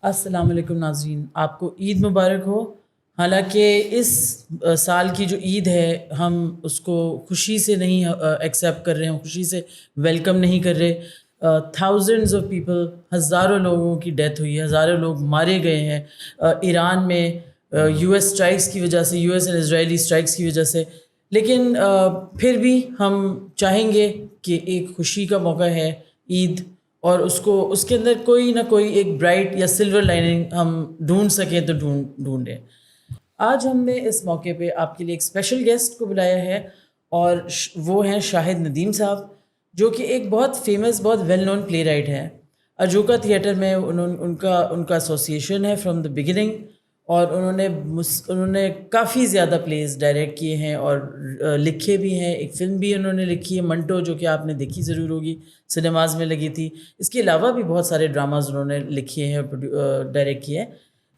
السلام علیکم ناظرین، آپ کو عید مبارک ہو۔ حالانکہ اس سال کی جو عید ہے ہم اس کو خوشی سے نہیں ایکسیپٹ کر رہے ہیں، خوشی سے ویلکم نہیں کر رہے۔ تھاؤزنڈز آف پیپل، ہزاروں لوگوں کی ڈیتھ ہوئی ہے، ہزاروں لوگ مارے گئے ہیں ایران میں یو ایس اسٹرائکس کی وجہ سے، U S and Israeli strikes کی وجہ سے۔ لیکن پھر بھی ہم چاہیں گے کہ ایک خوشی کا موقع ہے عید، اور اس کے اندر کوئی نہ کوئی ایک برائٹ یا سلور لائننگ ہم ڈھونڈ سکیں تو ڈھونڈیں۔ آج ہم نے اس موقع پہ آپ کے لیے ایک اسپیشل گیسٹ کو بلایا ہے، اور وہ ہیں شاہد ندیم صاحب، جو کہ ایک بہت فیمس، بہت ویل نون پلے رائٹ ہیں۔ اجوکا تھیٹر میں ان کا ایسوسیشن ہے فرام دا بگننگ، اور انہوں نے کافی زیادہ پلیز ڈائریکٹ کیے ہیں اور لکھے بھی ہیں۔ ایک فلم بھی انہوں نے لکھی ہے منٹو، جو کہ آپ نے دیکھی ضرور ہوگی، سنیماز میں لگی تھی۔ اس کے علاوہ بھی بہت سارے ڈراماز انہوں نے لکھے ہیں اور ڈائریکٹ کیے ہیں۔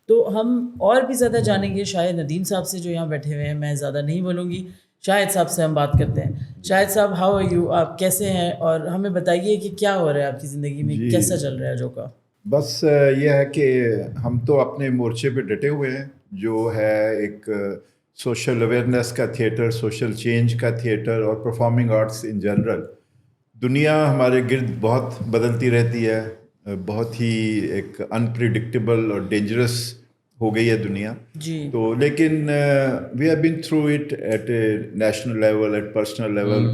تو ہم اور بھی زیادہ جانیں گے شاہد ندیم صاحب سے، جو یہاں بیٹھے ہوئے ہیں۔ میں زیادہ نہیں بولوں گی، شاہد صاحب سے ہم بات کرتے ہیں۔ شاہد صاحب، ہاؤ آر یو؟ آپ کیسے ہیں؟ اور ہمیں بتائیے کہ کیا ہو رہا ہے آپ کی زندگی میں، کیسا چل رہا ہے اجوکا؟ بس یہ ہے کہ ہم تو اپنے مورچے پہ ڈٹے ہوئے ہیں، جو ہے ایک سوشل اویئرنیس کا تھیٹر، سوشل چینج کا تھیٹر، اور پرفارمنگ آرٹس ان جنرل۔ دنیا ہمارے گرد بہت بدلتی رہتی ہے، بہت ہی ایک انپریڈکٹیبل اور ڈینجرس ہو گئی ہے دنیا۔ جی، تو لیکن we have been through it at a national level, at personal level.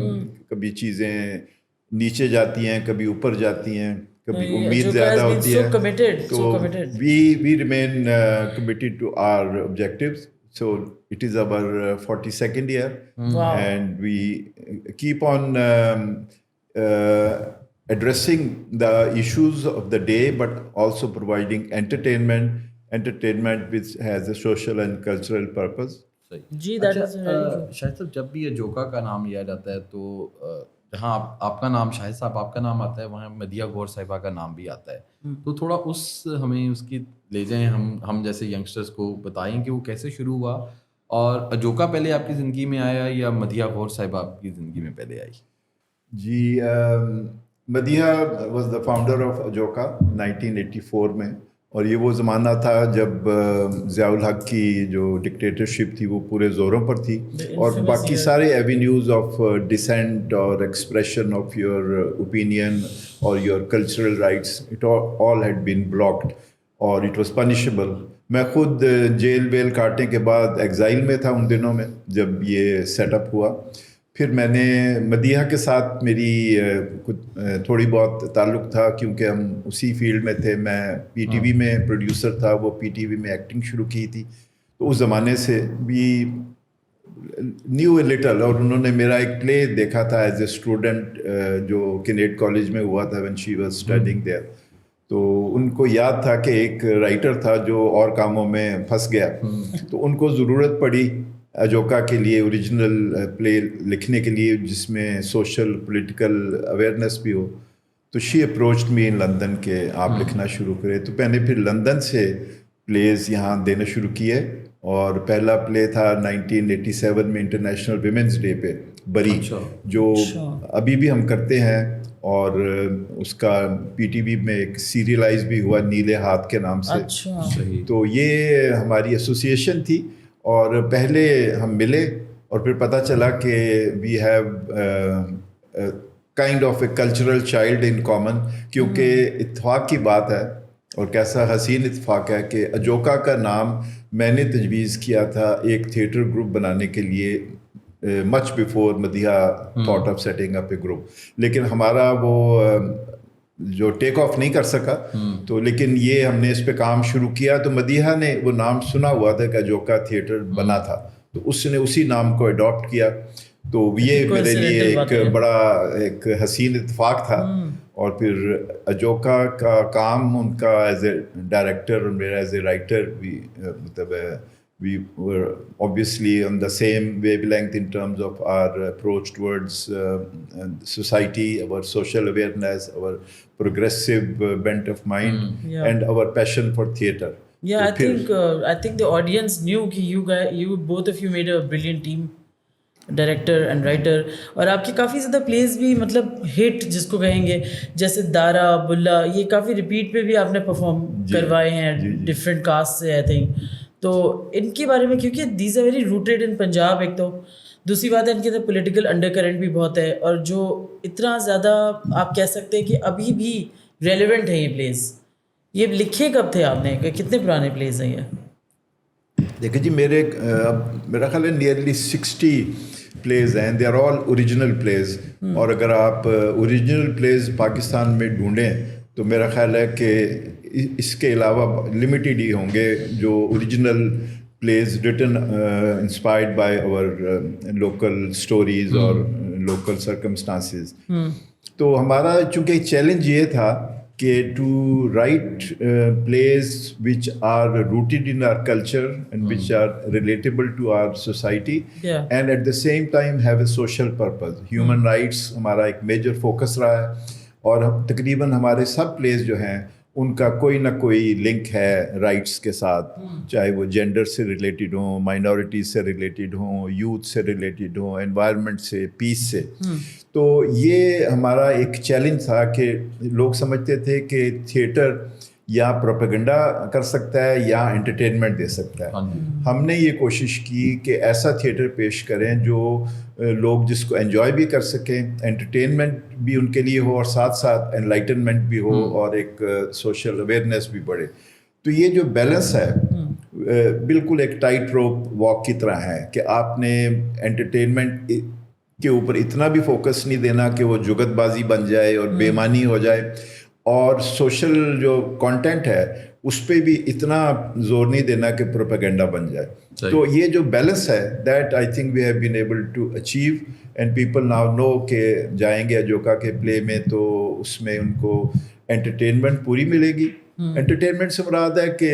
کبھی چیزیں نیچے جاتی ہیں، کبھی اوپر جاتی ہیں، کبھی امید زیادہ ہوتی ہے۔ تو we remain committed to our objectives. So it is our 42nd year. Wow. And we keep on addressing the issues of the day, but also providing entertainment which has a social and cultural purpose. جی، شاہد صاحب، جب بھی اجوکا کا نام لیا جاتا ہے تو جہاں آپ کا نام، شاہد صاحب آپ کا نام آتا ہے، وہاں مدیحہ گور صاحبہ کا نام بھی آتا ہے۔ تو تھوڑا ہمیں اس کی لے جائیں، ہم جیسے ینگسٹرز کو بتائیں کہ وہ کیسے شروع ہوا، اور اجوکا پہلے آپ کی زندگی میں آیا یا مدیحہ گور صاحبہ آپ کی زندگی میں پہلے آئی؟ جی، Madiha was the founder of Ajoka 1984 میں، اور یہ وہ زمانہ تھا جب ضیاء الحق کی جو ڈکٹیٹرشپ تھی وہ پورے زوروں پر تھی، اور باقی سارے ایوینیوز آف ڈسینٹ اور ایکسپریشن آف یور اوپینین اور your cultural rights, it all had been blocked, اور اٹ واز پنشیبل۔ میں خود جیل ویل کاٹنے کے بعد ایگزائل میں تھا ان دنوں میں جب یہ سیٹ اپ ہوا۔ پھر میں نے مدیحہ کے ساتھ میری تھوڑی بہت تعلق تھا، کیونکہ ہم اسی فیلڈ میں تھے۔ میں پی ٹی وی میں پروڈیوسر تھا، وہ پی ٹی وی میں ایکٹنگ شروع کی تھی، تو اس زمانے سے بھی نیو اے لٹل۔ اور انہوں نے میرا ایک پلے دیکھا تھا ایز اے اسٹوڈنٹ، جو کینیڈ کالج میں ہوا تھا when she was studying there. تو ان کو یاد تھا کہ ایک رائٹر تھا جو اور کاموں میں پھنس گیا، تو ان کو ضرورت پڑی اجوکا کے لیے اوریجنل پلے لکھنے کے لیے، جس میں سوشل پولیٹیکل اویئرنیس بھی ہو۔ تو شی اپروچڈ می ان لندن کہ آپ لکھنا شروع کرے۔ تو میں نے پھر لندن سے پلیز یہاں دینا شروع کیے، اور پہلا پلے تھا 1987 میں انٹرنیشنل ویمنس ڈے پہ، بری، جو ابھی بھی ہم کرتے ہیں، اور اس کا پی ٹی وی میں ایک سیریلائز بھی ہوا نیلے ہاتھ کے نام سے۔ تو یہ ہماری ایسوسیشن تھی، اور پہلے ہم ملے، اور پھر پتہ چلا کہ we have kind of a cultural child in common, کیونکہ اتفاق کی بات ہے، اور کیسا حسین اتفاق ہے کہ اجوکا کا نام میں نے تجویز کیا تھا ایک تھیٹر گروپ بنانے کے لیے much before Madiha thought of setting up a group, لیکن ہمارا وہ جو ٹیک آف نہیں کر سکا۔ تو لیکن یہ ہم نے اس پہ کام شروع کیا، تو مدیحہ نے وہ نام سنا ہوا تھا کہ اجوکا تھیٹر بنا تھا، تو اس نے اسی نام کو اڈاپٹ کیا۔ تو یہ میرے لیے ایک بڑا ایک حسین اتفاق تھا۔ اور پھر اجوکا کا کام ان کا ایز اے ڈائریکٹر اور میرا ایز اے رائٹر بھی، مطلب we were obviously on the same wavelength in terms of our approach towards society, our social awareness, our progressive bent of mind, and our passion for theatre. Yeah, I think the audience knew that you both of you made a brilliant team. Director and writer. اور آپ کی کافی زیادہ please بھی مطلب ہٹ جس کو کہیں گے, جیسے دارا بلا, یہ کافی ریپیٹ پہ بھی آپ نے پرفارم کروائے ہیں ڈفرینٹ کاسٹ سے آئی تھنک. تو ان کے بارے میں, کیونکہ these are very rooted in Punjab ایک تو, دوسری بات ہے ان کے اندر پولیٹیکل انڈر کرنٹ بھی بہت ہے, اور جو اتنا زیادہ آپ کہہ سکتے ہیں کہ ابھی بھی ریلیونٹ ہیں یہ پلیز. یہ لکھے کب تھے آپ نے, کتنے پرانے پلیز ہیں یہ؟ دیکھیں جی, میرا خیال ہے نیئرلی 60 پلیز ہیں, they are all original plays. اور اگر آپ اوریجنل پلیز پاکستان میں ڈھونڈیں تو میرا خیال ہے کہ اس کے علاوہ لمیٹیڈ ہی ہوں گے جو original plays written inspired by our local stories اور لوکل سرکمسٹانسز. تو ہمارا چونکہ چیلنج یہ تھا کہ to write plays which are rooted in our culture and which are relatable to our society, and at the same time have a social purpose. Human rights ہمارا ایک major focus رہا ہے, اور تقریباً ہمارے سب پلیز جو ہیں ان کا کوئی نہ کوئی لنک ہے رائٹس کے ساتھ, چاہے وہ جینڈر سے ریلیٹڈ ہوں, مائنورٹیز سے ریلیٹڈ ہوں, یوتھ سے ریلیٹڈ ہوں, انوائرمنٹ سے, پیس سے. تو یہ ہمارا ایک چیلنج تھا کہ لوگ سمجھتے تھے کہ تھیٹر یا پروپیگنڈا کر سکتا ہے یا انٹرٹینمنٹ دے سکتا ہے. ہم نے یہ کوشش کی کہ ایسا تھیٹر پیش کریں جو لوگ جس کو انجوائے بھی کر سکیں, انٹرٹینمنٹ بھی ان کے لیے ہو اور ساتھ ساتھ انلائٹنمنٹ بھی ہو اور ایک سوشل اویئرنیس بھی بڑھے. تو یہ جو بیلنس ہے بالکل ایک ٹائٹ روپ واک کی طرح ہے کہ آپ نے انٹرٹینمنٹ کے اوپر اتنا بھی فوکس نہیں دینا کہ وہ جگت بازی بن جائے اور بے معنی ہو جائے, اور سوشل جو کانٹینٹ ہے اس پہ بھی اتنا زور نہیں دینا کہ پروپیگنڈا بن جائے. تو یہ جو بیلنس ہے that I think we have been able to achieve, and people now know کہ جائیں گے اجوکا کے پلے میں تو اس میں ان کو انٹرٹینمنٹ پوری ملے گی. انٹرٹینمنٹ سے مراد ہے کہ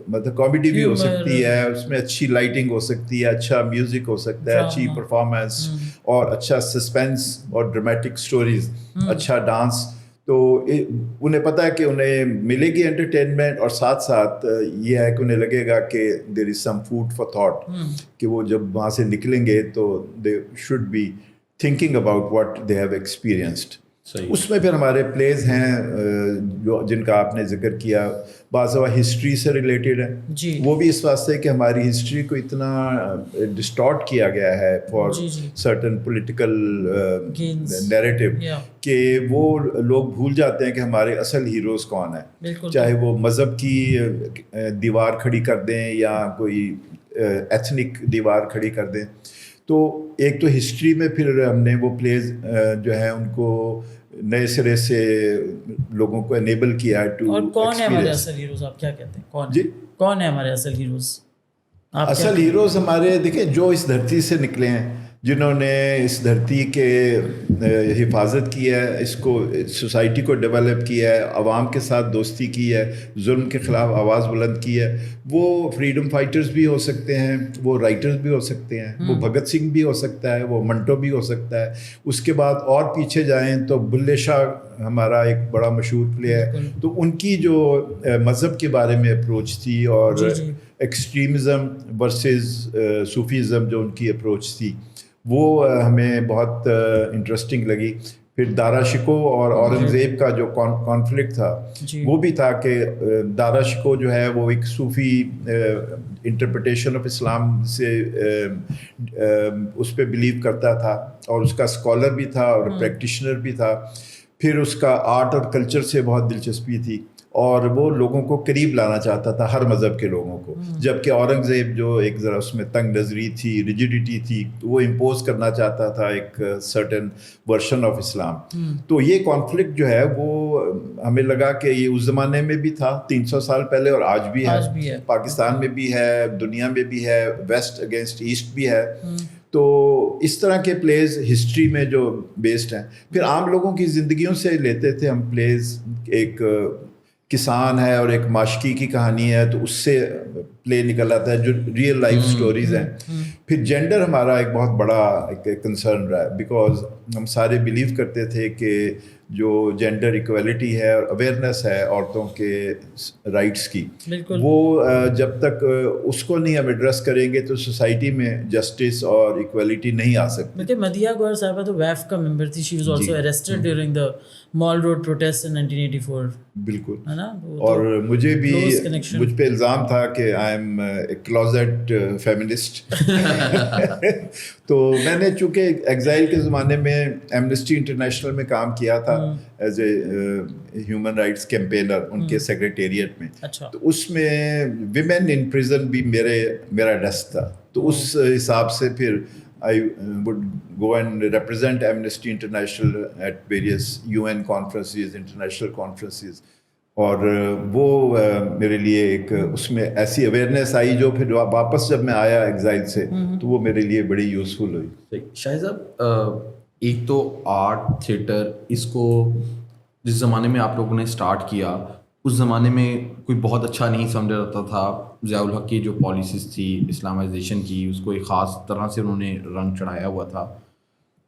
مطلب کامیڈی بھی ہو سکتی ہے, اس میں اچھی لائٹنگ ہو سکتی ہے, اچھا میوزک ہو سکتا ہے, اچھی پرفارمنس اور اچھا سسپینس اور ڈرمیٹک سٹوریز, اچھا ڈانس. تو انہیں پتہ ہے کہ انہیں ملے گی انٹرٹینمنٹ, اور ساتھ ساتھ یہ ہے کہ انہیں لگے گا کہ there is some food for thought, کہ وہ جب وہاں سے نکلیں گے تو they should be thinking about what they have experienced. اس میں پھر ہمارے پلیز ہیں جو جن کا آپ نے ذکر کیا, بعض دفعہ ہسٹری سے ریلیٹڈ ہیں, وہ بھی اس واسطے کہ ہماری ہسٹری کو اتنا ڈسٹارٹ کیا گیا ہے فار سرٹن پولیٹیکل نیریٹو کہ وہ لوگ بھول جاتے ہیں کہ ہمارے اصل ہیروز کون ہیں, چاہے وہ مذہب کی دیوار کھڑی کر دیں یا کوئی ایتھنک دیوار کھڑی کر دیں. تو ایک تو ہسٹری میں پھر ہم نے وہ پلیز جو ہیں ان کو نئے سرے سے لوگوں کو انیبل کیا ہے ٹو. اور کون ہے ہمارے اصل ہیروز, آپ کیا کہتے ہیں, کون کون ہے ہمارے اصل ہیروز؟ اصل ہیروز ہمارے دیکھیں جو اس دھرتی سے نکلے ہیں, جنہوں نے اس دھرتی کے حفاظت کی ہے, اس کو سوسائٹی کو ڈیولپ کیا ہے, عوام کے ساتھ دوستی کی ہے, ظلم کے خلاف آواز بلند کی ہے, وہ فریڈم فائٹرز بھی ہو سکتے ہیں, وہ رائٹرز بھی ہو سکتے ہیں, وہ بھگت سنگھ بھی ہو سکتا ہے, وہ منٹو بھی ہو سکتا ہے. اس کے بعد اور پیچھے جائیں تو بلے شاہ ہمارا ایک بڑا مشہور پلے ہے. تو ان کی جو مذہب کے بارے میں اپروچ تھی اور ایکسٹریمزم ورسز صوفیزم جو ان کی اپروچ تھی, وہ ہمیں بہت انٹرسٹنگ لگی. پھر دارا شکو اور اورنگزیب کا جو کانفلکٹ تھا وہ بھی تھا کہ دارا شکو جو ہے وہ ایک صوفی انٹرپریٹیشن آف اسلام سے اس پہ بلیو کرتا تھا, اور اس کا اسکالر بھی تھا اور پریکٹیشنر بھی تھا. پھر اس کا آرٹ اور کلچر سے بہت دلچسپی تھی, اور وہ لوگوں کو قریب لانا چاہتا تھا, ہر مذہب کے لوگوں کو. جبکہ اورنگزیب جو ایک ذرا اس میں تنگ نظری تھی, ریجیڈیٹی تھی, وہ امپوز کرنا چاہتا تھا ایک سرٹن ورژن آف اسلام. تو یہ کانفلکٹ جو ہے وہ ہمیں لگا کہ یہ اس زمانے میں بھی تھا 300 سال پہلے, اور آج بھی ہے, پاکستان میں بھی ہے, دنیا میں بھی ہے, ویسٹ اگینسٹ ایسٹ بھی ہے. تو اس طرح کے پلیز ہسٹری میں جو بیسڈ ہیں. پھر عام لوگوں کی زندگیوں سے لیتے تھے ہم پلیز, ایک کسان ہے اور ایک معاشقی کی کہانی ہے, تو اس سے پلے نکل آتا ہے جو ریئل لائف سٹوریز ہیں. پھر جینڈر ہمارا ایک بہت بڑا ایک کنسرن رہا ہے, بیکاز ہم سارے بلیو کرتے تھے کہ جو جینڈر ایکویلٹی ہے اور اویئرنیس ہے عورتوں کے رائٹس کی, بالکل وہ جب تک اس کو نہیں ہم ایڈریس کریں گے تو سوسائٹی میں جسٹس اور ایکویلٹی نہیں آ سکتی. بلکہ مدیحہ گوہر صاحبہ تو ویف کا ممبر تھی. She was also arrested during the Mall Road protest in 1984. بالکل, ہے نا. اور مجھے بھی مجھ پہ الزام تھا کہ I am a closet feminist. تو میں نے چونکہ ایگزائل کے زمانے میں ایمنسٹی انٹرنیشنل میں کام کیا تھا ایز اے ہیومن رائٹس کیمپینر ان کے سیکریٹریٹ میں, تو اس میں ویمن ان پریزن بھی میرا ڈیسک تھا. تو اس حساب سے پھر I would go and represent Amnesty International at various UN conferences, international conferences. اور وہ میرے لیے ایک اس میں ایسی اویئرنیس آئی جو پھر واپس جب میں آیا ایگزائل سے تو وہ میرے لیے بڑی یوزفل ہوئی. شاہد صاحب, ایک تو آرٹ تھیٹر, اس کو جس زمانے میں آپ لوگوں نے اسٹارٹ کیا اس زمانے میں کوئی بہت اچھا نہیں سمجھا جاتا تھا. ضیاء الحق کی جو پالیسیز تھی اسلامائزیشن کی, اس کو ایک خاص طرح سے انہوں نے رنگ چڑھایا ہوا تھا.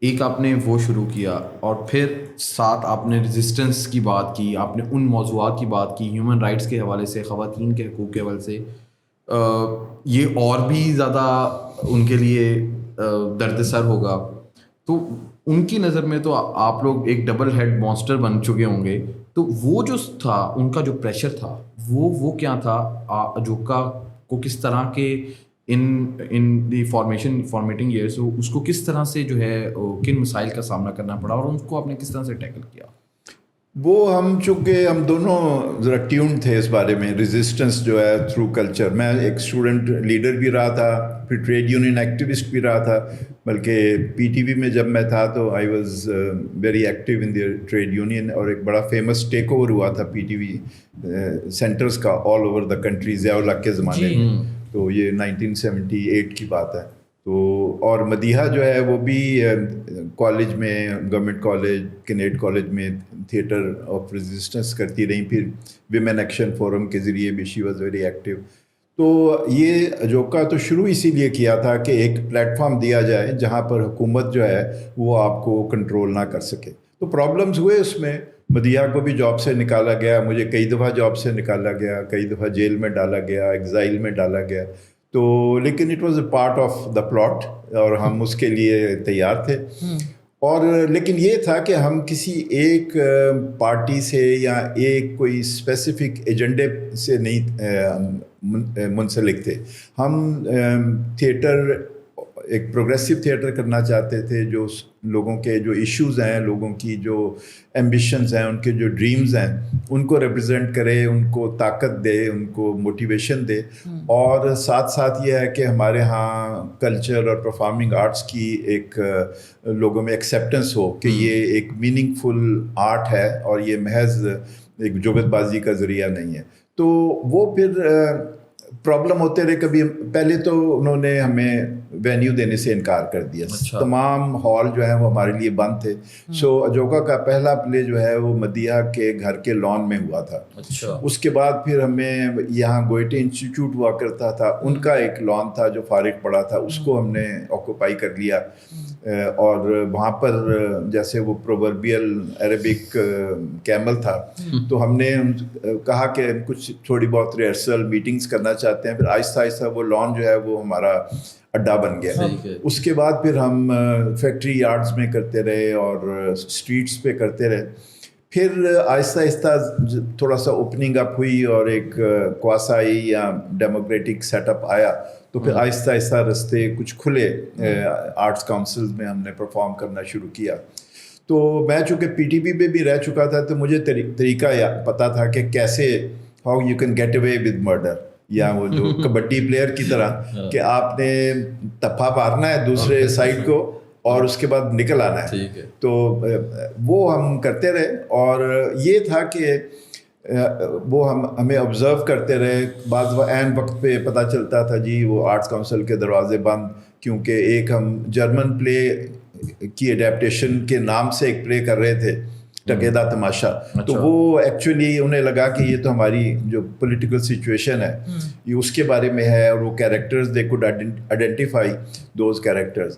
ایک آپ نے وہ شروع کیا اور پھر ساتھ آپ نے ریزسٹنس کی بات کی, آپ نے ان موضوعات کی بات کی ہیومن رائٹس کے حوالے سے, خواتین کے حقوق کے حوالے سے. یہ اور بھی زیادہ ان کے لیے درد سر ہوگا. تو ان کی نظر میں تو آپ لوگ ایک ڈبل ہیڈ مانسٹر بن چکے ہوں گے. تو وہ جو تھا ان کا جو پریشر تھا وہ کیا تھا, اجوکا کو کس طرح کے ان دی فارمیٹنگ ایئرس اس کو کس طرح سے جو ہے کن مسائل کا سامنا کرنا پڑا اور ان کو آپ نے کس طرح سے ٹیکل کیا؟ وہ چونکہ ہم دونوں ذرا ٹیون تھے اس بارے میں, ریزسٹنس جو ہے تھرو کلچر. میں ایک اسٹوڈنٹ لیڈر بھی رہا تھا, پھر ٹریڈ یونین ایکٹیوسٹ بھی رہا تھا, بلکہ پی ٹی وی میں جب میں تھا تو I was very active in the trade union. اور ایک بڑا فیمس ٹیک اوور ہوا تھا پی ٹی وی سینٹرز کا all over the country Zia الحق کے زمانے میں, تو یہ 1978 کی بات ہے. تو اور مدیحہ جو ہے وہ بھی کالج میں, گورنمنٹ کالج, کینیڈ کالج میں تھیٹر آف ریزسٹنس کرتی رہیں. پھر ویمن ایکشن فورم کے ذریعے بھی شی واز ویری ایکٹیو. تو یہ اجوکا تو شروع اسی لیے کیا تھا کہ ایک پلیٹ فارم دیا جائے جہاں پر حکومت جو ہے وہ آپ کو کنٹرول نہ کر سکے. تو پرابلمز ہوئے اس میں. مدیحہ کو بھی جاب سے نکالا گیا, مجھے کئی دفعہ جاب سے نکالا گیا, کئی دفعہ جیل میں ڈالا گیا, ایگزائل میں ڈالا گیا. تو لیکن it was a part of the plot اور ہم اس کے لیے تیار تھے. اور لیکن یہ تھا کہ ہم کسی ایک پارٹی سے یا ایک کوئی اسپیسیفک ایجنڈے سے نہیں منسلک تھے. ہم تھیٹر ایک پروگریسو تھیٹر کرنا چاہتے تھے جو لوگوں کے جو ایشوز ہیں, لوگوں کی جو ایمبیشنز ہیں, ان کے جو ڈریمز ہیں, ان کو ریپرزینٹ کرے, ان کو طاقت دے, ان کو موٹیویشن دے. اور ساتھ ساتھ یہ ہے کہ ہمارے ہاں کلچر اور پرفارمنگ آرٹس کی ایک لوگوں میں ایکسیپٹنس ہو کہ یہ ایک میننگ فل آرٹ ہے اور یہ محض ایک جگت بازی کا ذریعہ نہیں ہے. تو وہ پھر پرابلم ہوتے رہے. کبھی پہلے تو انہوں نے ہمیں وینیو دینے سے انکار کر دیا. تمام ہال جو ہیں وہ ہمارے لیے بند تھے. سو اجوکا کا پہلا پلے جو ہے وہ مدیحہ کے گھر کے لان میں ہوا تھا. اس کے بعد پھر ہمیں یہاں گوئٹے انسٹیٹیوٹ ہوا کرتا تھا, ان کا ایک لان تھا جو فارغ پڑا تھا, اس کو ہم نے آکوپائی کر لیا. اور وہاں پر جیسے وہ پرووربیل عربک کیمل تھا, تو ہم نے کہا کہ کچھ تھوڑی بہت ریہرسل میٹنگز کرنا چاہتے ہیں. پھر آہستہ آہستہ وہ لان جو ہے وہ ہمارا اڈا بن گیا. اس کے بعد پھر ہم فیکٹری یارڈز میں کرتے رہے اور اسٹریٹس پہ کرتے رہے. پھر آہستہ آہستہ تھوڑا سا اوپننگ اپ ہوئی اور ایک کواسائی یا ڈیموکریٹک سیٹ اپ آیا, تو پھر آہستہ آہستہ رستے کچھ کھلے. آرٹس کاؤنسلز میں ہم نے پرفارم کرنا شروع کیا. تو میں چونکہ پی ٹی وی میں بھی رہ چکا تھا تو مجھے طریقہ پتہ تھا کہ کیسے how you can get away with murder, یا وہ جو کبڈی پلیئر کی طرح کہ آپ نے تپا مارنا ہے دوسرے سائڈ کو اور اس کے بعد نکل آنا ہے. تو وہ ہم کرتے رہے. اور یہ تھا کہ وہ ہمیں آبزرو کرتے رہے. بعض عین وقت پہ پتہ چلتا تھا جی وہ آرٹس کونسل کے دروازے بند, کیونکہ ایک ہم جرمن پلے کی اڈیپٹیشن کے نام سے ایک پلے کر رہے تھے, ٹکیدہ تماشا. تو وہ ایکچولی انہیں لگا کہ یہ تو ہماری جو پولیٹیکل سچویشن ہے یہ اس کے بارے میں ہے, اور وہ characters they could identify those characters.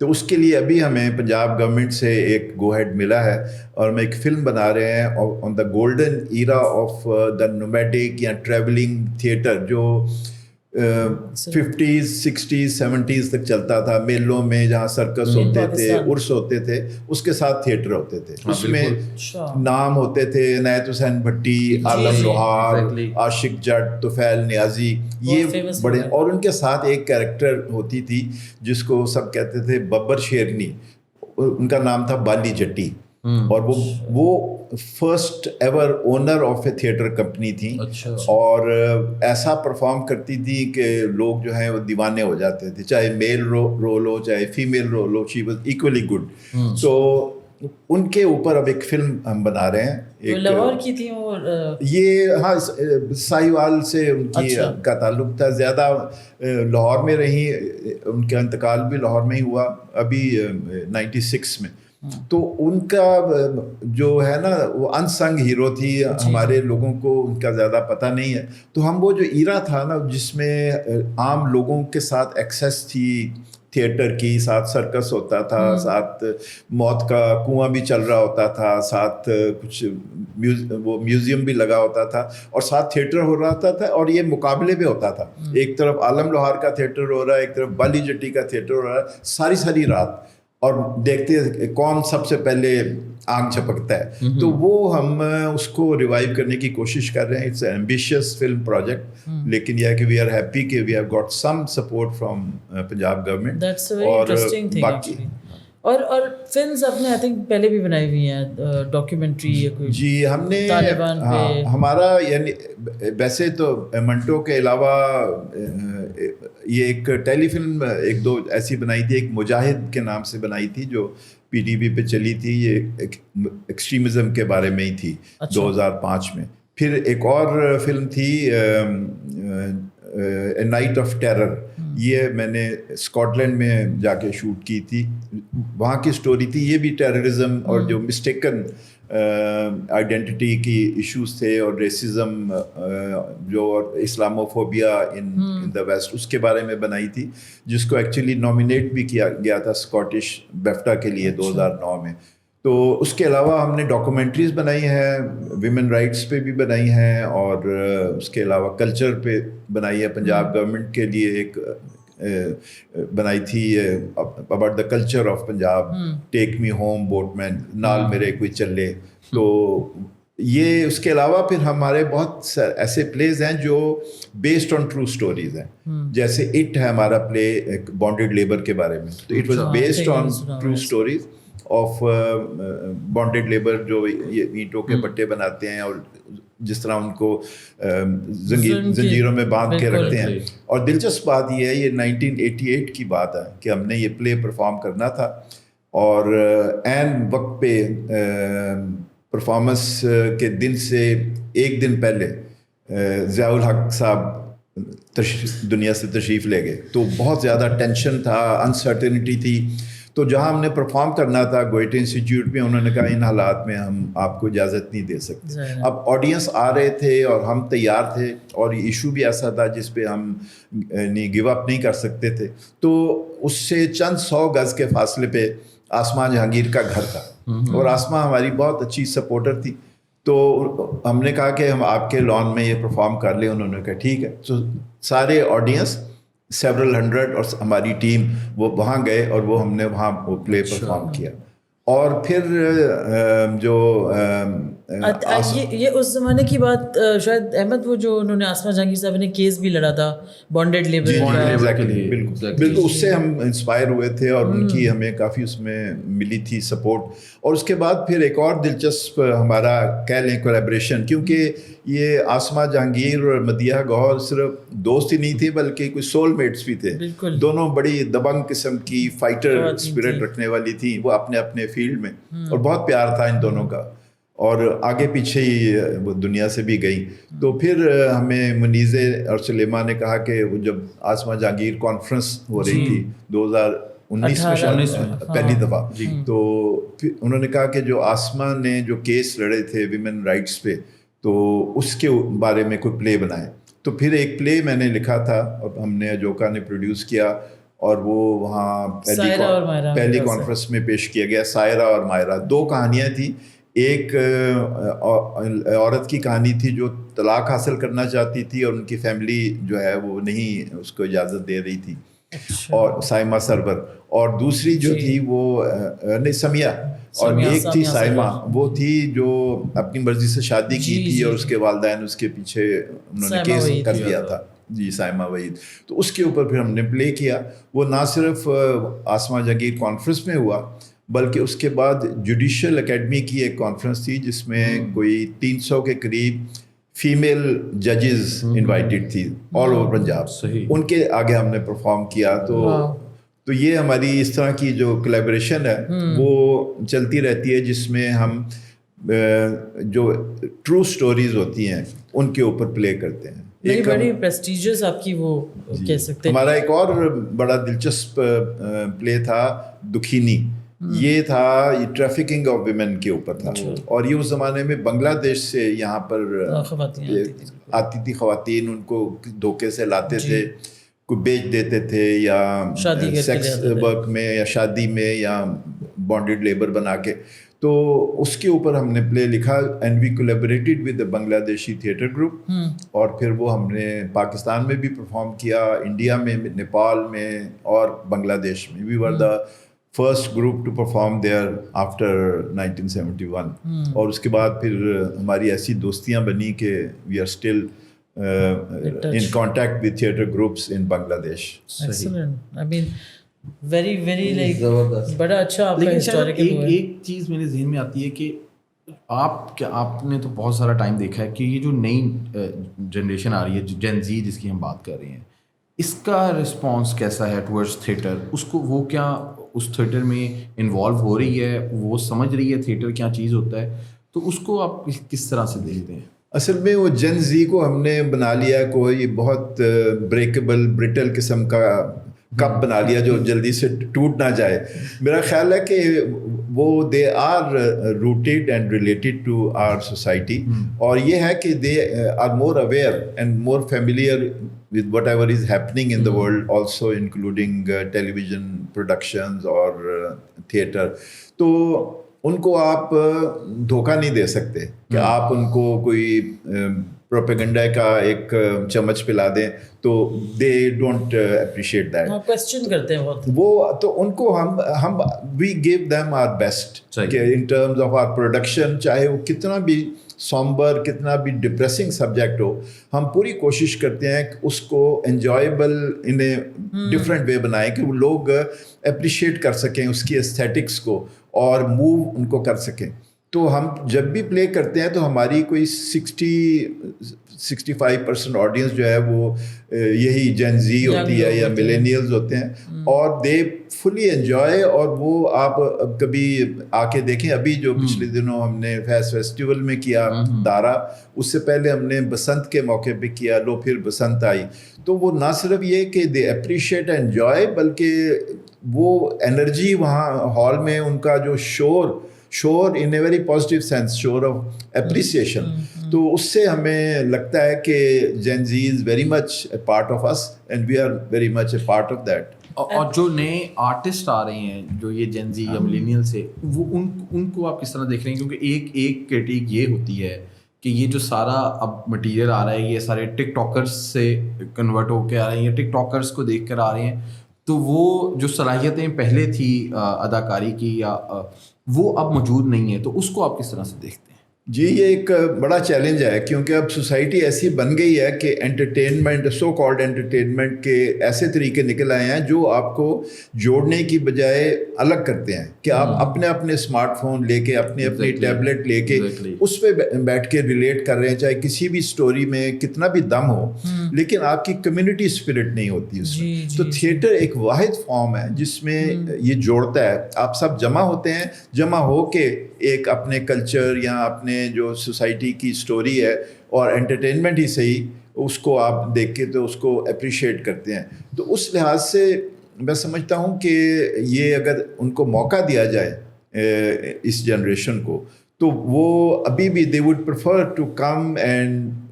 تو اس کے لیے ابھی ہمیں پنجاب گورنمنٹ سے ایک گو ہیڈ ملا ہے اور ہم ایک فلم بنا رہے ہیں on the golden era of the nomadic یا ٹریولنگ تھیٹر جو 50s 60s 70s تک چلتا تھا، میلوں میں جہاں سرکس ہوتے تھے، عرس ہوتے تھے، اس کے ساتھ تھیٹر ہوتے تھے. اس میں نام ہوتے تھے عنایت حسین بھٹی، عالم لوہار، عاشق جٹ، طفیل نیازی، یہ بڑے. اور ان کے ساتھ ایک کیریکٹر ہوتی تھی جس کو سب کہتے تھے ببر شیرنی، ان کا نام تھا بالی جٹی، اور وہ first ever owner of a theatre company تھی. اور ایسا پرفارم کرتی تھی کہ لوگ جو ہیں وہ دیوانے ہو جاتے تھے، چاہے میل رول ہو چاہے فیمیل رول ہو، شی واز ایکولی گڈ. تو ان کے اوپر اب ایک فلم ہم بنا رہے ہیں. لاہور کی تھی وہ؟ یہ ہاں ساہیوال سے ان کی کا تعلق تھا، زیادہ لاہور میں رہی، ان کا انتقال بھی لاہور میں ہی ہوا ابھی 96 میں. تو ان کا جو ہے نا وہ انسنگ ہیرو تھی، ہمارے لوگوں کو ان کا زیادہ پتہ نہیں ہے. تو ہم وہ جو ایرا تھا نا جس میں عام لوگوں کے ساتھ ایکسیس تھی تھیٹر کی، ساتھ سرکس ہوتا تھا، ساتھ موت کا کنواں بھی چل رہا ہوتا تھا، ساتھ کچھ وہ میوزیم بھی لگا ہوتا تھا، اور ساتھ تھیٹر ہو رہا تھا. اور یہ مقابلے بھی ہوتا تھا، ایک طرف عالم لوہار کا تھیٹر ہو رہا ہے، ایک طرف بالی جٹی کا تھیٹر ہو رہا ہے، ساری رات، اور دیکھتے کون سب سے پہلے آنکھ جھپکتا ہے. تو وہ ہم اس کو ریوائیو کرنے کی کوشش کر رہے ہیں. It's an ambitious film project, لیکن یہ ہے کہ وی آر ہیپی کہ we have got some support from Punjab government. اور باقی اور فلمز آپ نے آئی تھنک پہلے بھی بنائی ہوئی ہیں، ڈاکیومنٹری یا کوئی؟ جی ہم نے طالبان پہ ہمارا یعنی ویسے تو منٹو کے علاوہ یہ ایک ٹیلی فلم ایک دو ایسی بنائی تھی، ایک مجاہد کے نام سے بنائی تھی جو پی ٹی وی پہ چلی تھی، یہ ایکسٹریمزم کے بارے میں ہی تھی 2005 میں. پھر ایک اور فلم تھی اے نائٹ آف ٹیرر، یہ میں نے اسکاٹ لینڈ میں جا کے شوٹ کی تھی. وہاں کی سٹوری تھی، یہ بھی ٹیررزم اور جو مسٹیکن آئیڈینٹی کی ایشوز تھے، اور ریسزم جو اسلاموفوبیا ان دا ویسٹ، اس کے بارے میں بنائی تھی، جس کو ایکچولی نامینیٹ بھی کیا گیا تھا اسکاٹش بیفٹا کے لیے 2009 میں. تو اس کے علاوہ ہم نے ڈاکومنٹریز بنائی ہیں، ویمن رائٹس پہ بھی بنائی ہیں، اور اس کے علاوہ کلچر پہ بنائی ہے. پنجاب گورنمنٹ کے لیے ایک بنائی تھی about the culture of Punjab, take me home boatman, نال میرے کوئی چلے. تو یہ اس کے علاوہ پھر ہمارے بہت ایسے پلیز ہیں جو بیسڈ آن ٹرو سٹوریز ہیں، جیسے اٹ ہے ہمارا پلے ایک بانڈیڈ لیبر کے بارے میں. تو it was based on true stories of bonded labour, جو اینٹوں کے پٹے بناتے ہیں اور جس طرح ان کو زنجیروں میں باندھ کے رکھتے ہیں. اور دلچسپ بات یہ ہے، یہ 1988 کی بات ہے کہ ہم نے یہ پلے پرفارم کرنا تھا، اور عین وقت پہ پرفارمنس کے دن سے ایک دن پہلے ضیاء الحق صاحب دنیا سے تشریف لے گئے. تو بہت زیادہ ٹینشن تھا، انسرٹنٹی تھی. تو جہاں ہم نے پرفارم کرنا تھا گوئٹے انسٹیٹیوٹ میں، انہوں نے کہا ان حالات میں ہم آپ کو اجازت نہیں دے سکتے. اب آڈینس آ رہے تھے اور ہم تیار تھے، اور یہ ایشو بھی ایسا تھا جس پہ ہم گیو اپ نہیں کر سکتے تھے. تو اس سے چند 100 گز کے فاصلے پہ آسماں جہانگیر کا گھر تھا، اور آسماں ہماری بہت اچھی سپورٹر تھی. تو ہم نے کہا کہ ہم آپ کے لان میں یہ پرفارم کر لیں. انہوں نے کہا ٹھیک ہے. تو سارے آڈینس سیورل ہنڈریڈ اور ہماری ٹیم وہ وہاں گئے، اور وہ ہم نے وہاں وہ پلے پرفارم کیا. اور پھر جو یہ اس زمانے کی بات شاید احمد، وہ جو انہوں نے آسما جہانگیر صاحب نے کیس بھی لڑا تھا بانڈیڈ لیبر کا. بالکل اس سے ہم انسپائر ہوئے تھے، اور ان کی ہمیں کافی اس میں ملی تھی سپورٹ. اور اس کے بعد پھر ایک اور دلچسپ ہمارا کہہ لیں کولیبریشن، کیونکہ یہ آسما جہانگیر اور مدیحہ گوہر صرف دوست ہی نہیں تھے بلکہ کوئی سول میٹس بھی تھے. دونوں بڑی دبنگ قسم کی فائٹر اسپرٹ رکھنے والی تھیں، وہ اپنے اپنے فیلڈ میں، اور بہت پیار تھا ان دونوں کا. اور آگے پیچھے ہی وہ دنیا سے بھی گئیں. تو پھر ہمیں منیزے اور سلیما نے کہا کہ وہ جب آسما جہانگیر کانفرنس ہو رہی تھی 2019 میں پہلی دفعہ، تو پھر انہوں نے کہا کہ جو آسما نے جو کیس لڑے تھے ویمن رائٹس پہ، تو اس کے بارے میں کوئی پلے بنائے. تو پھر ایک پلے میں نے لکھا تھا، اور ہم نے اجوکا نے پروڈیوس کیا، اور وہ وہاں سائرہ اور مائرہ پہلی کی طرف سے۔ کانفرنس میں پیش کیا گیا. سائرہ اور مائرہ 2 کہانیاں تھیں. ایک عورت کی کہانی تھی جو طلاق حاصل کرنا چاہتی تھی اور ان کی فیملی جو ہے وہ نہیں اس کو اجازت دے رہی تھی, اور سائمہ سرور. اور دوسری جو تھی وہ نہیں سمیہ, اور ایک تھی سائمہ, وہ تھی جو اپنی مرضی سے شادی کی تھی اور اس کے والدین اس کے پیچھے انہوں نے کیس کر دیا تھا. جی سائمہ وحید. تو اس کے اوپر پھر ہم نے پلے کیا. وہ نہ صرف آسما جہانگیر کانفرنس میں ہوا بلکہ اس کے بعد جوڈیشل اکیڈمی کی ایک کانفرنس تھی جس میں کوئی 300 کے قریب فیمیل ججز انوائٹیڈ تھی آل اوور پنجاب. ان کے آگے ہم نے پرفارم کیا. تو یہ ہماری اس طرح کی جو کولیبریشن ہے وہ چلتی رہتی ہے, جس میں ہم جو ٹرو سٹوریز ہوتی ہیں ان کے اوپر پلے کرتے ہیں. ایک بڑی پریسٹیجیس آپ کی وہ کہہ سکتے ہیں. ہمارا ایک اور بڑا دلچسپ پلے تھا دکھینی. یہ تھا ٹریفکنگ آف ویمن کے اوپر تھا, اور یہ اس زمانے میں بنگلہ دیش سے یہاں پر آتی تھی خواتین, ان کو دھوکے سے لاتے تھے, کو بیچ دیتے تھے یا سیکس ورک میں یا شادی میں یا بانڈیڈ لیبر بنا کے. تو اس کے اوپر ہم نے پلے لکھا اینڈ وی کولیبریٹڈ ود دا بنگلہ دیشی تھیٹر گروپ, اور پھر وہ ہم نے پاکستان میں بھی پرفارم کیا, انڈیا میں, نیپال میں اور بنگلہ دیش میں. We were the first group to perform there after 1971. اور اس کے بعد پھر ہماری ایسی دوستیاں بنی کہ we are still in contact with theatre groups in Bangladesh. Excellent. I mean very very like بڑا اچھا آپ کا ہسٹوریکل ہوا ہے. ایک چیز میرے ذہن میں آتی ہے کہ آپ نے تو بہت سارا ٹائم دیکھا ہے کہ یہ جو نئی جنریشن آ رہی ہے جین زی جس کی ہم بات کر رہے ہیں, اس کا رسپانس کیسا ہے ٹورڈز تھیٹر؟ اس کو وہ کیا اس تھیٹر میں انوالو ہو رہی ہے, وہ سمجھ رہی ہے تھیٹر کیا چیز ہوتا ہے, تو اس کو آپ کس طرح سے دیکھتے ہیں؟ اصل میں وہ جن زی کو ہم نے بنا لیا کوئی بہت بریکیبل برٹل قسم کا کپ بنا لیا جو جلدی سے ٹوٹ نہ جائے. میرا خیال ہے کہ وہ they are rooted and related to our society, اور یہ ہے کہ they are more aware and more familiar with whatever is happening in the world, also including television productions or theatre. تو ان کو آپ دھوکہ نہیں دے سکتے کہ آپ ان کو کوئی پروپیگنڈا کا ایک چمچ پلا دیں, تو they don't appreciate that. Question کرتے ہیں بہت وہ, تو ان کو ہم we give them our best کہ in terms of our production, چاہے وہ کتنا بھی سومبر کتنا بھی ڈپریسنگ سبجیکٹ ہو, ہم پوری کوشش کرتے ہیں کہ اس کو enjoyable in a different way بنائیں کہ وہ لوگ اپریشیٹ کر سکیں اس کی ایستھیٹکس کو اور موو ان کو کر سکیں. تو ہم جب بھی پلے کرتے ہیں تو ہماری کوئی 65% آڈینس جو ہے وہ یہی جین زی ہوتی ہے یا ملینیلز ہوتے ہیں, اور دے فلی انجوائے. اور وہ آپ کبھی آ کے دیکھیں, ابھی جو پچھلے دنوں ہم نے فیسٹیول میں کیا دارا, اس سے پہلے ہم نے بسنت کے موقع پہ کیا, لو پھر بسنت آئی, تو وہ نہ صرف یہ کہ دے اپریشیٹ انجوائے, بلکہ وہ انرجی وہاں ہال میں ان کا جو شور in a very positive sense, شور آف اپریسیشن, تو اس سے ہمیں لگتا ہے کہ Gen Z is very much a part of اس and we are very much a part of that. اور جو نئے آرٹسٹ آ رہے ہیں جو یہ جین زی یا ملینیل سے, وہ ان کو آپ کس طرح دیکھ رہے ہیں؟ کیونکہ ایک کرٹیک یہ ہوتی ہے کہ یہ جو سارا اب مٹیریل آ رہا ہے یہ سارے ٹک ٹاکرس سے کنورٹ ہو کے آ رہے ہیں, ٹک ٹاکرس کو دیکھ کر آ رہے ہیں, تو وہ جو صلاحیتیں پہلے تھی اداکاری کی یا وہ اب موجود نہیں ہے, تو اس کو آپ کس طرح سے دیکھتے ہیں؟ جی یہ ایک بڑا چیلنج ہے, کیونکہ اب سوسائٹی ایسی بن گئی ہے کہ انٹرٹینمنٹ, سو کالڈ انٹرٹینمنٹ کے ایسے طریقے نکل آئے ہیں جو آپ کو جوڑنے کی بجائے الگ کرتے ہیں, کہ آپ اپنے اپنے اسمارٹ فون لے کے, اپنی اپنی ٹیبلٹ لے کے اس پہ بیٹھ کے ریلیٹ کر رہے ہیں, چاہے کسی بھی سٹوری میں کتنا بھی دم ہو, لیکن آپ کی کمیونٹی اسپرٹ نہیں ہوتی اس میں. تو تھیٹر ایک واحد فارم ہے جس میں یہ جوڑتا ہے, آپ سب جمع ہوتے ہیں, جمع ہو کے ایک اپنے کلچر یا اپنے جو سوسائٹی کی سٹوری ہے, اور انٹرٹینمنٹ ہی صحیح, اس کو آپ دیکھ کے تو اس کو اپریشیٹ کرتے ہیں. تو اس لحاظ سے میں سمجھتا ہوں کہ یہ اگر ان کو موقع دیا جائے اس جنریشن کو, تو وہ ابھی بھی they would prefer to come and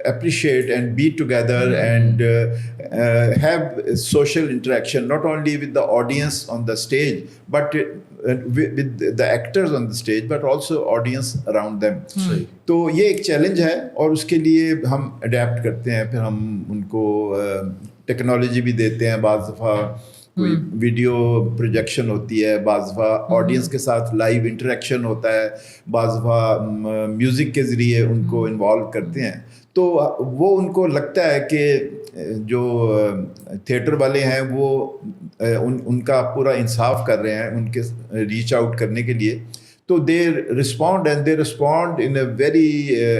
appreciate and be together and have social interaction, not only with the audience on the stage, but with the actors on the stage, but also audience around them. تو یہ ایک challenge ہے اور اس کے لیے ہم adapt کرتے ہیں. پھر ہم ان کو ٹیکنالوجی بھی دیتے ہیں. بعض دفعہ کوئی ویڈیو پروجیکشن ہوتی ہے, بعض دفعہ آڈینس کے ساتھ لائیو انٹریکشن ہوتا ہے, بعض دفعہ میوزک کے ذریعے ان کو انوالو کرتے ہیں. تو وہ ان کو لگتا ہے کہ جو تھیٹر والے ہیں وہ ان کا پورا انصاف کر رہے ہیں ان کے ریچ آؤٹ کرنے کے لیے. تو they respond in a very